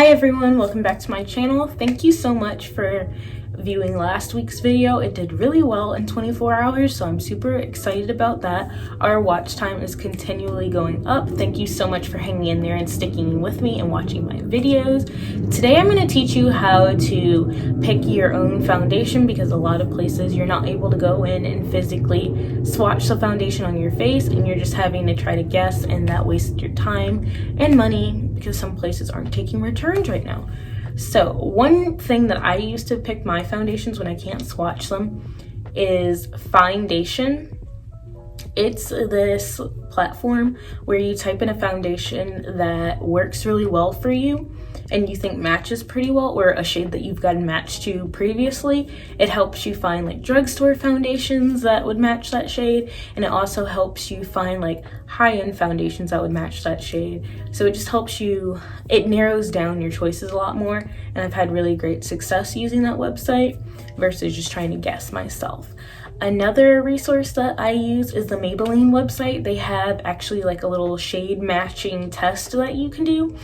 Hi everyone, welcome back to my channel. Thank you so much for viewing last week's video. It did really well in 24 hours, so I'm super excited about that. Our watch time is continually going up. Thank you so much for hanging in there and sticking with me and watching my videos. Today I'm going to teach you how to pick your own foundation, because a lot of places you're not able to go in and physically swatch the foundation on your face and you're just having to try to guess, and that wastes your time and money because some places aren't taking returns right now. So one thing that I use to pick my foundations when I can't swatch them is Foundation. It's this platform where you type in a foundation that works really well for you and you think matches pretty well, or a shade that you've gotten matched to previously. It helps you find like drugstore foundations that would match that shade, and it also helps you find like high-end foundations that would match that shade. So it just helps you, it narrows down your choices a lot more, and I've had really great success using that website versus just trying to guess myself. Another resource that I use is the Maybelline website. They have actually like a little shade matching test that you can do,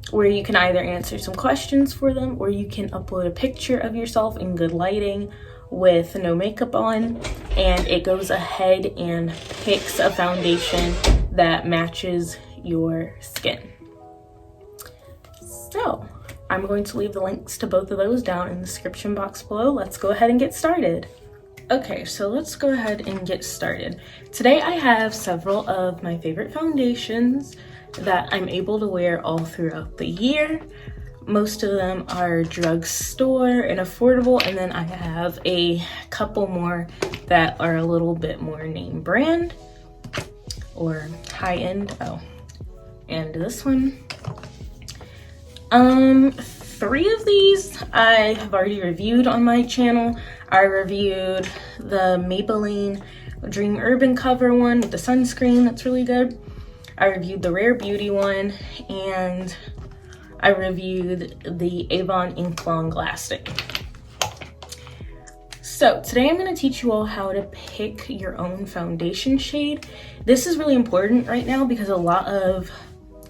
where you can either answer some questions for them or you can upload a picture of yourself in good lighting with no makeup on, and it goes ahead and picks a foundation that matches your skin. So I'm going to leave the links to both of those down in the description box below. Let's go ahead and get started. Okay, so let's go ahead and get started. Today I have several of my favorite foundations that I'm able to wear all throughout the year. Most of them are drugstore and affordable, and then I have a couple more that are a little bit more name brand or high-end. Oh, and this one. Three of these I have already reviewed on my channel. I reviewed the Maybelline Dream Urban Cover one with the sunscreen, that's really good. I reviewed the Rare Beauty one, and I reviewed the Avon Ink Long Lasting. So today I'm going to teach you all how to pick your own foundation shade. This is really important right now because a lot of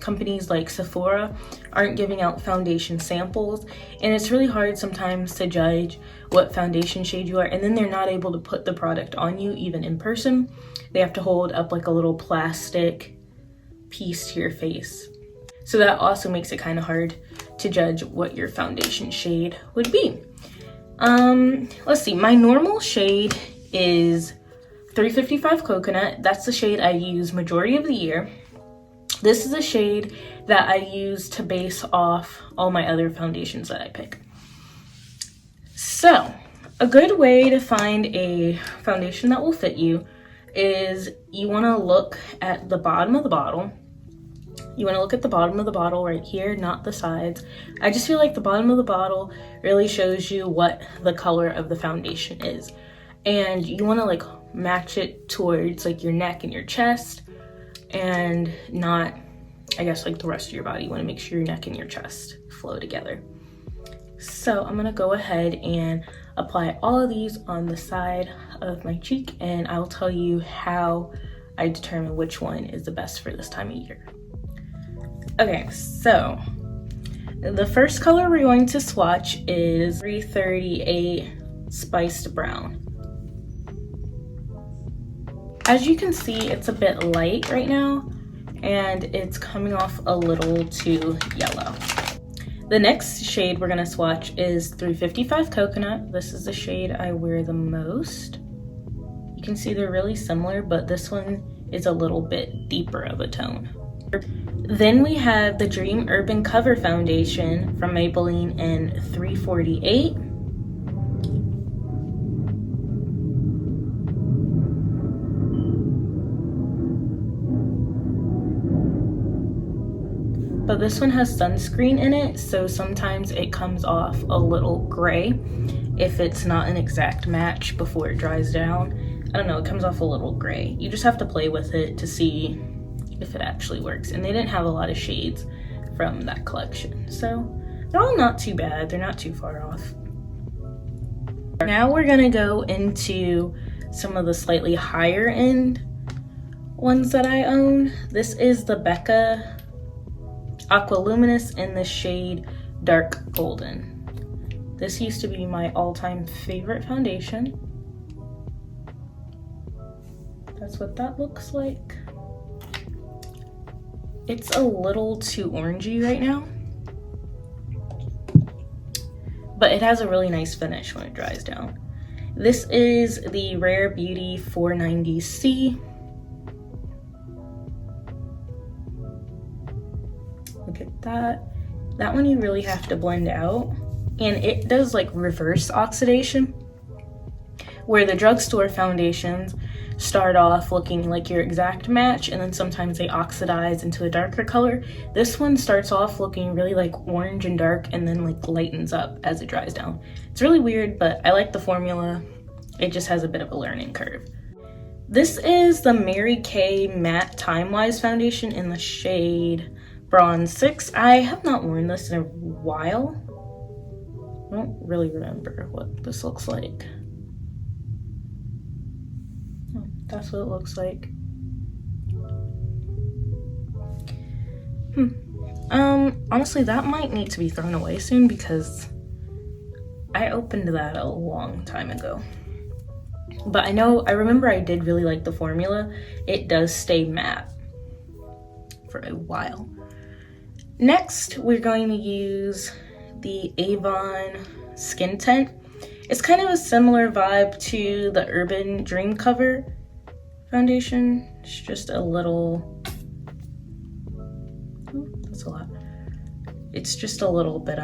companies like Sephora aren't giving out foundation samples, and it's really hard sometimes to judge what foundation shade you are, and then they're not able to put the product on you even in person. They have to hold up like a little plastic piece to your face. So that also makes it kind of hard to judge what your foundation shade would be. Let's see, my normal shade is 355 Coconut. That's the shade I use majority of the year. This is a shade that I use to base off all my other foundations that I pick. So a good way to find a foundation that will fit you is you want to look at the bottom of the bottle. You want to look at the bottom of the bottle right here, not the sides. I just feel like the bottom of the bottle really shows you what the color of the foundation is. And you want to like match it towards like your neck and your chest, and not, I guess, like the rest of your body. You want to make sure your neck and your chest flow together. So I'm going to go ahead and apply all of these on the side of my cheek, and I'll tell you how I determine which one is the best for this time of year. Okay, so the first color we're going to swatch is 338 Spiced Brown. As you can see, it's a bit light right now, and it's coming off a little too yellow. The next shade we're gonna swatch is 355 Coconut. This is the shade I wear the most. You can see they're really similar, but this one is a little bit deeper of a tone. Then we have the Dream Urban Cover Foundation from Maybelline in 348. But this one has sunscreen in it, so sometimes it comes off a little gray if it's not an exact match before it dries down. I don't know, it comes off a little gray. You just have to play with it to see if it actually works. And they didn't have a lot of shades from that collection, so they're all not too bad. They're not too far off. Now we're gonna go into some of the slightly higher end ones that I own. This is the Becca Aqua Luminous in the shade Dark Golden. This used to be my all-time favorite foundation. That's what that looks like. It's a little too orangey right now, but it has a really nice finish when it dries down. This is the Rare Beauty 490C. Look at that. That one you really have to blend out, and it does like reverse oxidation, where the drugstore foundations start off looking like your exact match, and then sometimes they oxidize into a darker color. This one starts off looking really like orange and dark, and then like lightens up as it dries down. It's really weird, but I like the formula. It just has a bit of a learning curve. This is the Mary Kay Matte Time Wise foundation in the shade Bronze 6. I have not worn this in a while. I don't really remember what this looks like. That's what it looks like. Honestly, that might need to be thrown away soon because I opened that a long time ago. But I remember I did really like the formula. It does stay matte for a while. Next, we're going to use the Avon Skin Tint. It's kind of a similar vibe to the Urban Dream Cover foundation. It's just a little, that's a lot. It's just a little bit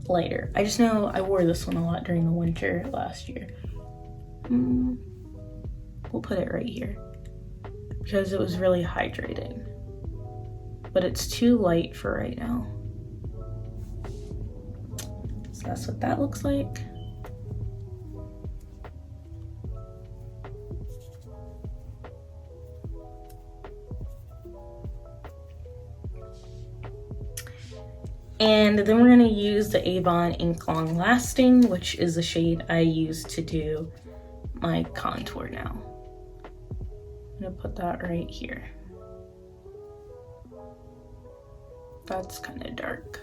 lighter. I just know I wore this one a lot during the winter last year. We'll put it right here because it was really hydrating, but it's too light for right now. So that's what that looks like. And then we're gonna use the Avon Ink Long Lasting, which is the shade I use to do my contour now. I'm gonna put that right here. That's kind of dark.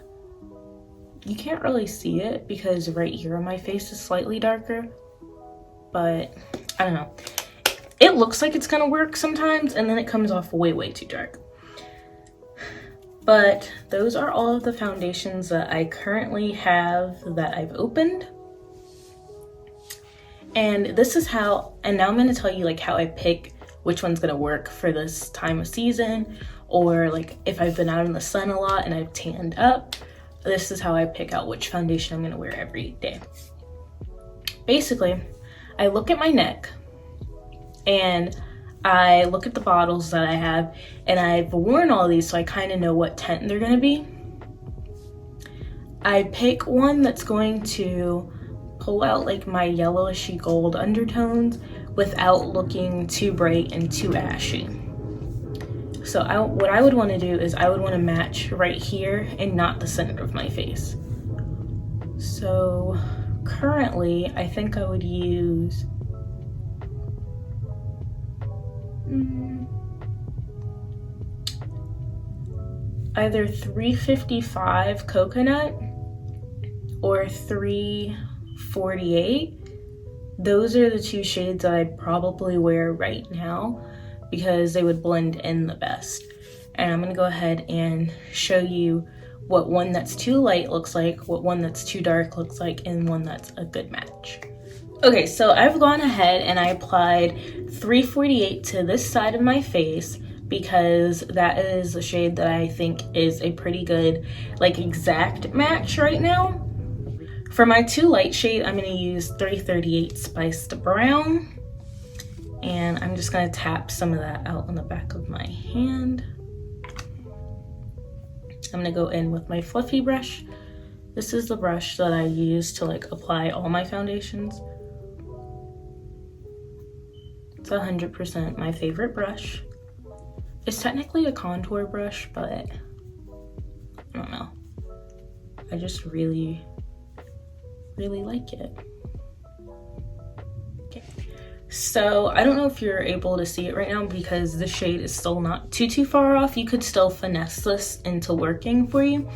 You can't really see it because right here on my face is slightly darker, but I don't know. It looks like it's gonna work sometimes, and then it comes off way, way too dark. But those are all of the foundations that I currently have that I've opened. And this is how, and now I'm gonna tell you like how I pick which one's gonna work for this time of season, or like if I've been out in the sun a lot and I've tanned up, this is how I pick out which foundation I'm gonna wear every day. Basically, I look at my neck and I look at the bottles that I have, and I've worn all of these so I kind of know what tint they're gonna be. I pick one that's going to pull out like my yellowishy gold undertones without looking too bright and too ashy. So what I would want to do is I would want to match right here and not the center of my face. So currently I think I would use either 355 Coconut or 348. Those are the two shades that I'd probably wear right now because they would blend in the best. And I'm gonna go ahead and show you what one that's too light looks like, what one that's too dark looks like, and one that's a good match. Okay, so I've gone ahead and I applied 348 to this side of my face because that is a shade that I think is a pretty good, like, exact match right now. For my too light shade, I'm gonna use 338 Spiced Brown. And I'm just gonna tap some of that out on the back of my hand. I'm gonna go in with my fluffy brush. This is the brush that I use to like apply all my foundations. It's 100% my favorite brush. It's technically a contour brush, but I don't know. I just really, really like it. Okay. So I don't know if you're able to see it right now because the shade is still not too far off. You could still finesse this into working for you.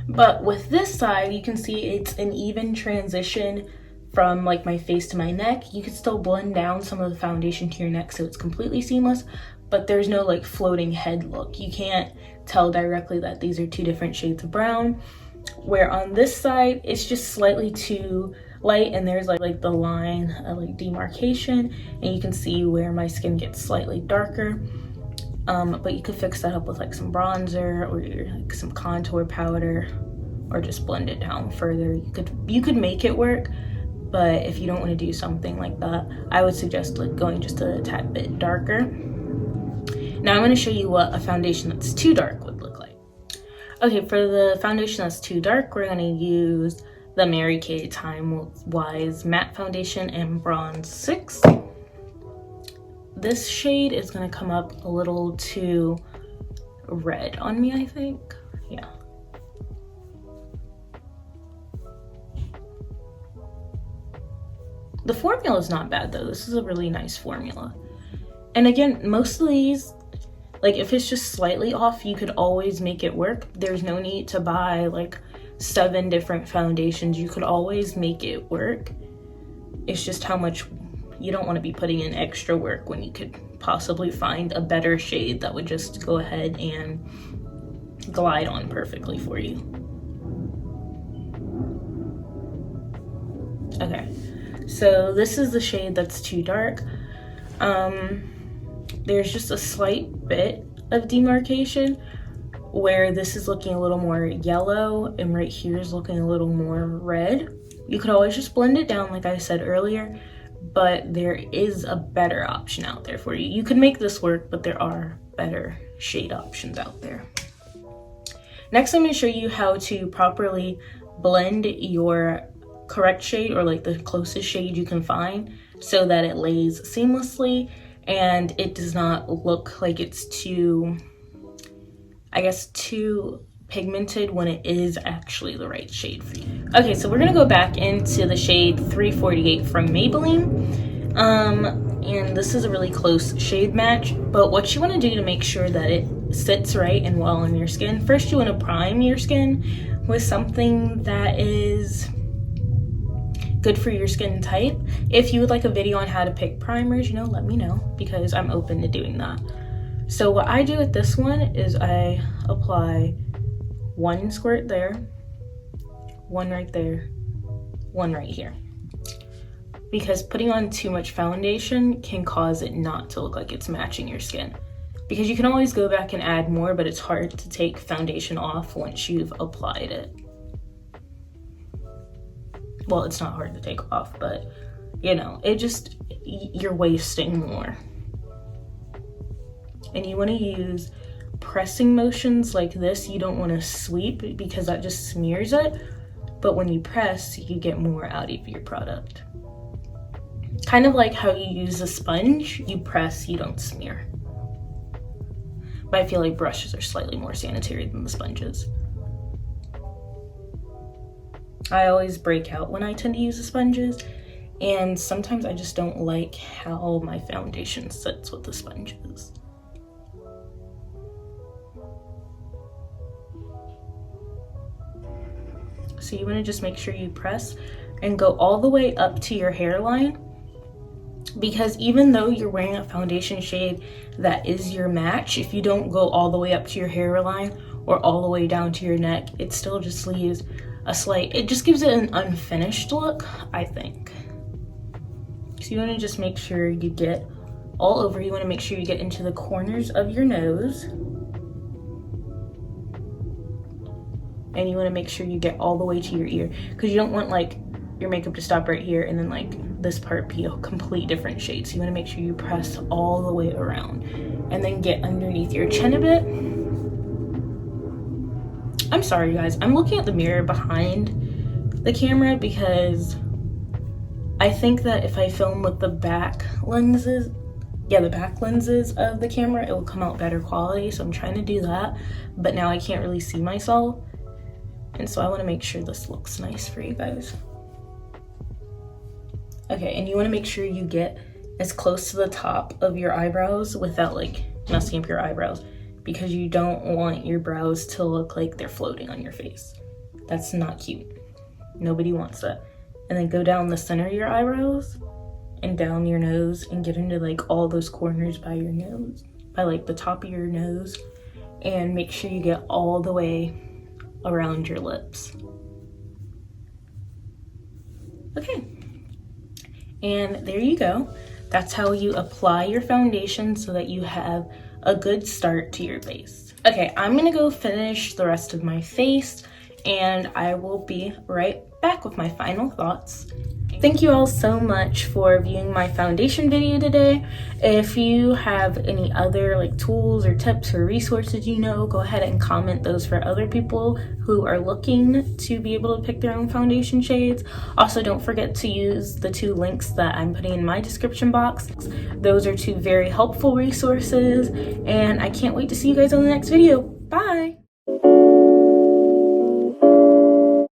But with this side, you can see it's an even transition from like my face to my neck. You could still blend down some of the foundation to your neck so it's completely seamless, but there's no like floating head look. You can't tell directly that these are two different shades of brown. Where on this side, it's just slightly too light and there's like the line of like demarcation, and you can see where my skin gets slightly darker. But you could fix that up with like some bronzer or like some contour powder, or just blend it down further. You could make it work, but if you don't want to do something like that, I would suggest like going just a tad bit darker. Now I'm going to show you what a foundation that's too dark would look like. Okay, for the foundation that's too dark, we're going to use the Mary Kay Time Wise Matte Foundation in Bronze 6. This shade is going to come up a little too red on me, I think. Yeah. The formula is not bad though. This is a really nice formula. And again, most of these, like if it's just slightly off, you could always make it work. There's no need to buy like 7 different foundations. You could always make it work. It's just how much you don't want to be putting in extra work when you could possibly find a better shade that would just go ahead and glide on perfectly for you. Okay, so this is the shade that's too dark. There's just a slight bit of demarcation where this is looking a little more yellow and right here is looking a little more red. You could always just blend it down like I said earlier, but there is a better option out there for you. You could make this work, but there are better shade options out there. Next, I'm going to show you how to properly blend your correct shade, or like the closest shade you can find, so that it lays seamlessly and it does not look like it's too, I guess, too pigmented when it is actually the right shade for you. Okay, so we're gonna go back into the shade 348 from Maybelline. And this is a really close shade match, but what you want to do to make sure that it sits right and well on your skin, first you want to prime your skin with something that is good for your skin type. If you would like a video on how to pick primers, you know, let me know, because I'm open to doing that. So what I do with this one is I apply 1 squirt there, 1 right there, 1 right here. Because putting on too much foundation can cause it not to look like it's matching your skin. Because you can always go back and add more, but it's hard to take foundation off once you've applied it. Well, it's not hard to take off, but you know, you're wasting more. And you want to use pressing motions like this. You don't want to sweep because that just smears it, but when you press, you get more out of your product. Kind of like how you use a sponge, you press, you don't smear. But I feel like brushes are slightly more sanitary than the sponges. I always break out when I tend to use the sponges, and sometimes I just don't like how my foundation sits with the sponges. So you want to just make sure you press and go all the way up to your hairline, because even though you're wearing a foundation shade that is your match, if you don't go all the way up to your hairline or all the way down to your neck, it still just leaves a slight, it just gives it an unfinished look, I think. So you want to just make sure you get all over. You want to make sure you get into the corners of your nose. And you want to make sure you get all the way to your ear, because you don't want like your makeup to stop right here and then like this part be a complete different shade. So you want to make sure you press all the way around and then get underneath your chin a bit. I'm sorry guys, I'm looking at the mirror behind the camera because I think that if I film with the back lenses, the back lenses of the camera, it will come out better quality. So I'm trying to do that, but now I can't really see myself. And so I want to make sure this looks nice for you guys. Okay, and you want to make sure you get as close to the top of your eyebrows without like messing up your eyebrows, because you don't want your brows to look like they're floating on your face. That's not cute. Nobody wants that. And then go down the center of your eyebrows and down your nose and get into like all those corners by your nose, by like the top of your nose, and make sure you get all the way around your lips. Okay, and there you go. That's how you apply your foundation so that you have a good start to your base. Okay, I'm gonna go finish the rest of my face and I will be right back with my final thoughts. Thank you all so much for viewing my foundation video today. If you have any other like tools or tips or resources go ahead and comment those for other people who are looking to be able to pick their own foundation shades. Also, don't forget to use the 2 links that I'm putting in my description box. Those are 2 very helpful resources, and I can't wait to see you guys on the next video. Bye!